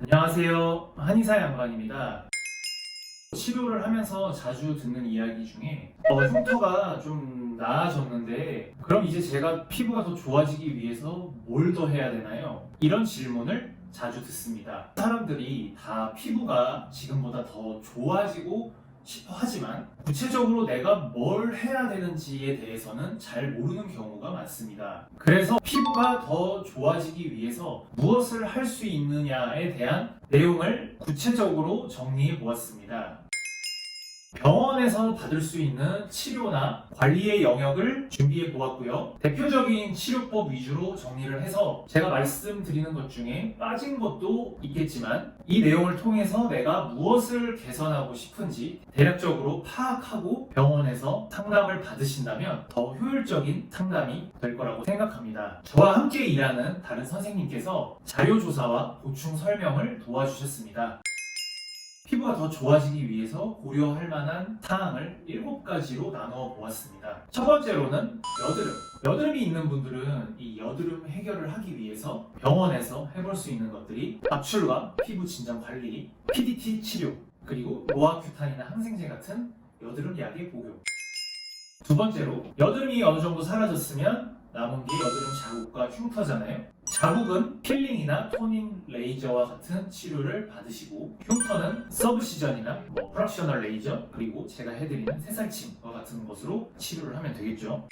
안녕하세요. 한의사 양반입니다. 치료를 하면서 자주 듣는 이야기 중에 흉터가 좀 나아졌는데 그럼 이제 제가 피부가 더 좋아지기 위해서 뭘 더 해야 되나요? 이런 질문을 자주 듣습니다. 사람들이 다 피부가 지금보다 더 좋아지고 싶어 하지만 구체적으로 내가 뭘 해야 되는지에 대해서는 잘 모르는 경우가 많습니다. 그래서 피부가 더 좋아지기 위해서 무엇을 할 수 있느냐에 대한 내용을 구체적으로 정리해 보았습니다. 병원에서 받을 수 있는 치료나 관리의 영역을 준비해 보았고요. 대표적인 치료법 위주로 정리를 해서 제가 말씀드리는 것 중에 빠진 것도 있겠지만 이 내용을 통해서 내가 무엇을 개선하고 싶은지 대략적으로 파악하고 병원에서 상담을 받으신다면 더 효율적인 상담이 될 거라고 생각합니다. 저와 함께 일하는 다른 선생님께서 자료조사와 보충 설명을 도와주셨습니다. 피부가 더 좋아지기 위해서 고려할 만한 사항을 7가지로 나누어 보았습니다. 첫 번째로는 여드름. 여드름이 있는 분들은 이 여드름 해결을 하기 위해서 병원에서 해볼 수 있는 것들이 압출과 피부 진정 관리, PDT 치료, 그리고 로아큐탄이나 항생제 같은 여드름 약의 복용. 두 번째로 여드름이 어느 정도 사라졌으면 남은 게 여드름 자국과 흉터잖아요. 자국은 필링이나 토닝 레이저와 같은 치료를 받으시고 흉터는 서브시전이나 프락셔널 레이저 그리고 제가 해드리는 새살침과 같은 것으로 치료를 하면 되겠죠.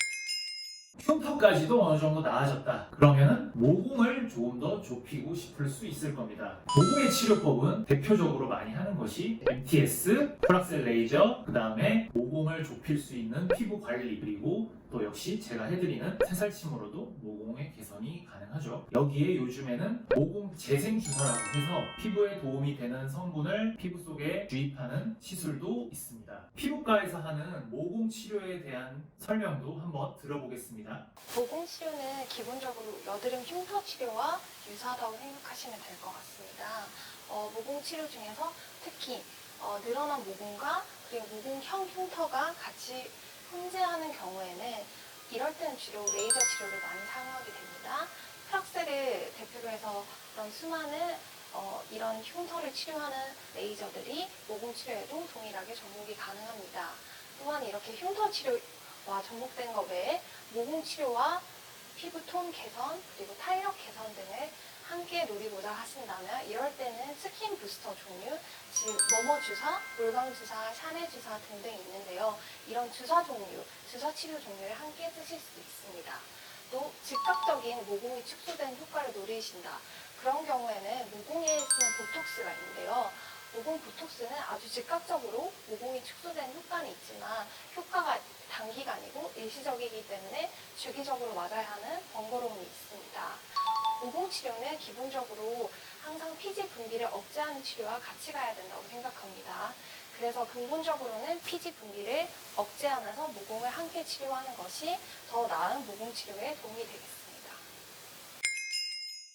흉터까지도 어느 정도 나아졌다. 그러면은 모공을 조금 더 좁히고 싶을 수 있을 겁니다. 모공의 치료법은 대표적으로 많이 하는 것이 MTS, 프락셀 레이저, 그 다음에 모공을 좁힐 수 있는 피부 관리 그리고 또 역시 제가 해드리는 새살침으로도 모공의 개선이 가능하죠. 여기에 요즘에는 모공 재생 주사라고 해서 피부에 도움이 되는 성분을 피부 속에 주입하는 시술도 있습니다. 피부과에서 하는 모공 치료에 대한 설명도 한번 들어보겠습니다. 모공 치료는 기본적으로 여드름 흉터 치료와 유사하다고 생각하시면 될 것 같습니다. 모공 치료 중에서 특히 늘어난 모공과 그리고 모공형 흉터가 같이 혼재하는 경우에는 이럴 때는 주로 레이저 치료를 많이 사용하게 됩니다. 프락셀을 대표로 해서 그런 수많은 이런 흉터를 치료하는 레이저들이 모공 치료에도 동일하게 접목이 가능합니다. 또한 이렇게 흉터 치료와 접목된 것 외에 모공 치료와 피부톤 개선 그리고 탄력 개선 등을 함께 노리고자 하신다면 이럴 때는 스킨 부스터 종류, 즉 머머 주사, 물광 주사, 샤넬 주사 등등 있는데요. 이런 주사 종류, 주사 치료 종류를 함께 쓰실 수 있습니다. 또 즉각적인 모공이 축소된 효과를 노리신다. 그런 경우에는 모공에 쓰는 보톡스가 있는데요. 모공 보톡스는 아주 즉각적으로 모공이 축소되는 효과는 있지만 효과가 단기간이고 일시적이기 때문에 주기적으로 맞아야 하는 번거로움이 있습니다. 모공 치료는 기본적으로 항상 피지 분비를 억제하는 치료와 같이 가야 된다고 생각합니다. 그래서 근본적으로는 피지 분비를 억제하면서 모공을 함께 치료하는 것이 더 나은 모공 치료에 도움이 되겠습니다.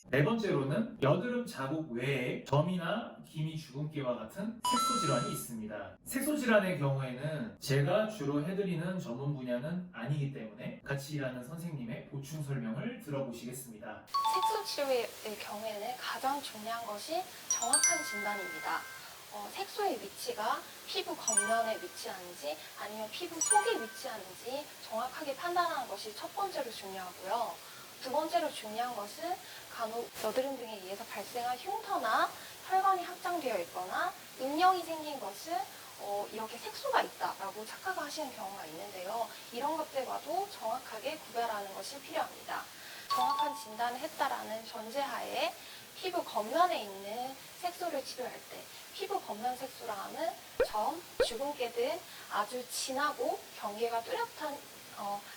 네 번째로는 여드름 자국 외에 점이나 기미 주근깨와 같은 색소 질환이 있습니다. 색소 질환의 경우에는 제가 주로 해드리는 전문 분야는 아니기 때문에 같이 일하는 선생님의 보충 설명을 들어보시겠습니다. 색소 치료의 경우에는 가장 중요한 것이 정확한 진단입니다. 색소의 위치가 피부 겉면에 위치하는지 아니면 피부 속에 위치하는지 정확하게 판단하는 것이 첫 번째로 중요하고요. 두 번째로 중요한 것은 간혹 여드름 등에 의해서 발생한 흉터나 혈관이 확장되어 있거나 음영이 생긴 것은 이렇게 색소가 있다라고 착각하시는 경우가 있는데요. 이런 것들과도 정확하게 구별하는 것이 필요합니다. 정확한 진단을 했다라는 전제하에 피부 겉면에 있는 색소를 치료할 때 피부 겉면 색소라 하는 점, 주근깨 등 아주 진하고 경계가 뚜렷한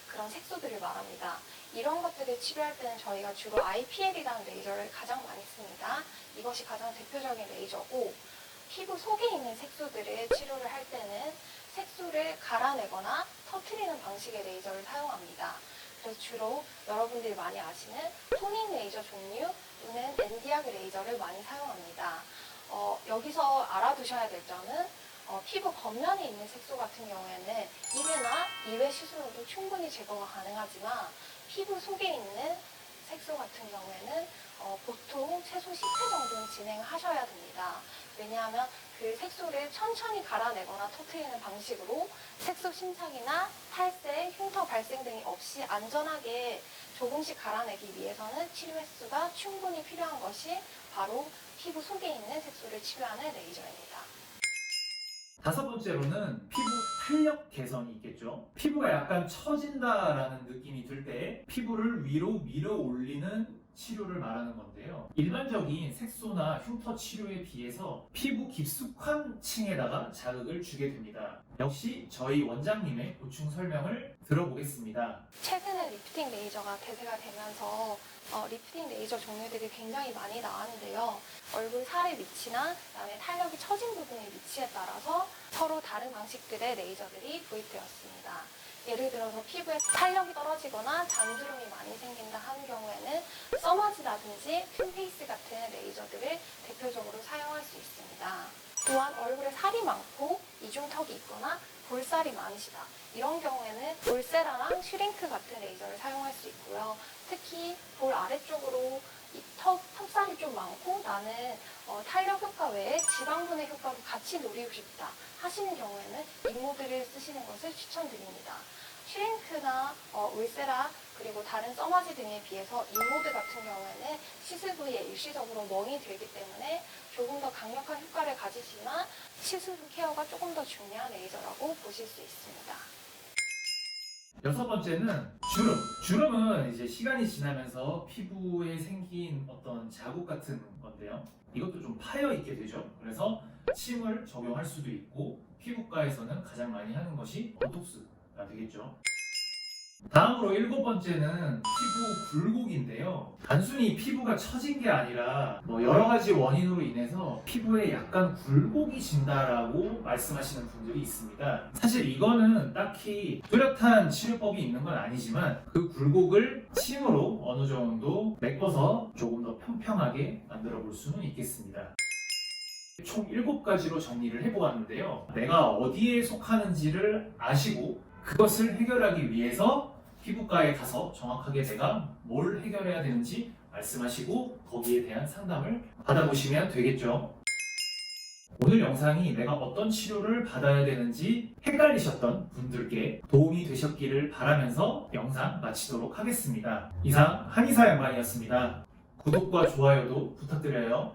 그런 색소들을 말합니다. 이런 것들을 치료할 때는 저희가 주로 IPL이라는 레이저를 가장 많이 씁니다. 이것이 가장 대표적인 레이저고 피부 속에 있는 색소들을 치료를 할 때는 색소를 갈아내거나 터트리는 방식의 레이저를 사용합니다. 그래서 주로 여러분들이 많이 아시는 토닝 레이저 종류 또는 엔디아그 레이저를 많이 사용합니다. 여기서 알아두셔야 될 점은 피부 겉면에 있는 색소 같은 경우에는 1회나 2회 시술로도 충분히 제거가 가능하지만 피부 속에 있는 색소 같은 경우에는 보통 최소 10회 정도는 진행하셔야 됩니다. 왜냐하면 그 색소를 천천히 갈아내거나 터트리는 방식으로 색소 침착이나 탈색, 흉터 발생 등이 없이 안전하게 조금씩 갈아내기 위해서는 치료 횟수가 충분히 필요한 것이 바로 피부 속에 있는 색소를 치료하는 레이저입니다. 다섯 번째로는 피부 탄력 개선이 있겠죠. 피부가 약간 처진다라는 느낌이 들 때 피부를 위로 밀어 올리는 치료를 말하는 건데요. 일반적인 색소나 흉터 치료에 비해서 피부 깊숙한 층에다가 자극을 주게 됩니다. 역시 저희 원장님의 보충 설명을 들어보겠습니다. 최근에 리프팅 레이저가 대세가 되면서 리프팅 레이저 종류들이 굉장히 많이 나왔는데요. 얼굴 살의 위치나 그다음에 탄력이 처진 부분의 위치에 따라서 서로 다른 방식들의 레이저들이 도입되었습니다. 예를 들어서 피부에 탄력이 떨어지거나 잔주름이 많이 생긴다 하는 경우에는 써머지라든지 핀페이스 같은 레이저들을 대표적으로 사용할 수 있습니다. 또한 얼굴에 살이 많고 이중턱이 있거나 볼살이 많으시다. 이런 경우에는 올세라랑 슈링크 같은 레이저를 사용할 수 있고요. 특히 볼 아래쪽으로 이 턱살이 좀 많고 나는 탄력 효과 외에 지방분해 효과도 같이 노리고 싶다 하시는 경우에는 이 모드를 쓰시는 것을 추천드립니다. 슈링크나 울세라 그리고 다른 써마지 등에 비해서 이 모드 같은 경우에는 시술 부위에 일시적으로 멍이 들기 때문에 조금 더 강력한 효과를 가지지만 시술 후 케어가 조금 더 중요한 레이저라고 보실 수 있습니다. 여섯 번째는 주름. 주름은 이제 시간이 지나면서 피부에 생긴 어떤 자국 같은 건데요. 이것도 좀 파여 있게 되죠. 그래서 침을 적용할 수도 있고 피부과에서는 가장 많이 하는 것이 보톡스가 되겠죠. 다음으로 일곱 번째는 피부 굴곡인데요. 단순히 피부가 처진 게 아니라 여러 가지 원인으로 인해서 피부에 약간 굴곡이 진다라고 말씀하시는 분들이 있습니다. 사실 이거는 딱히 뚜렷한 치료법이 있는 건 아니지만 그 굴곡을 침으로 어느 정도 메꿔서 조금 더 평평하게 만들어 볼 수는 있겠습니다. 총 7가지로 정리를 해보았는데요. 내가 어디에 속하는지를 아시고 그것을 해결하기 위해서 피부과에 가서 정확하게 내가 뭘 해결해야 되는지 말씀하시고 거기에 대한 상담을 받아보시면 되겠죠. 오늘 영상이 내가 어떤 치료를 받아야 되는지 헷갈리셨던 분들께 도움이 되셨기를 바라면서 영상 마치도록 하겠습니다. 이상 한의사 양반이었습니다. 구독과 좋아요도 부탁드려요.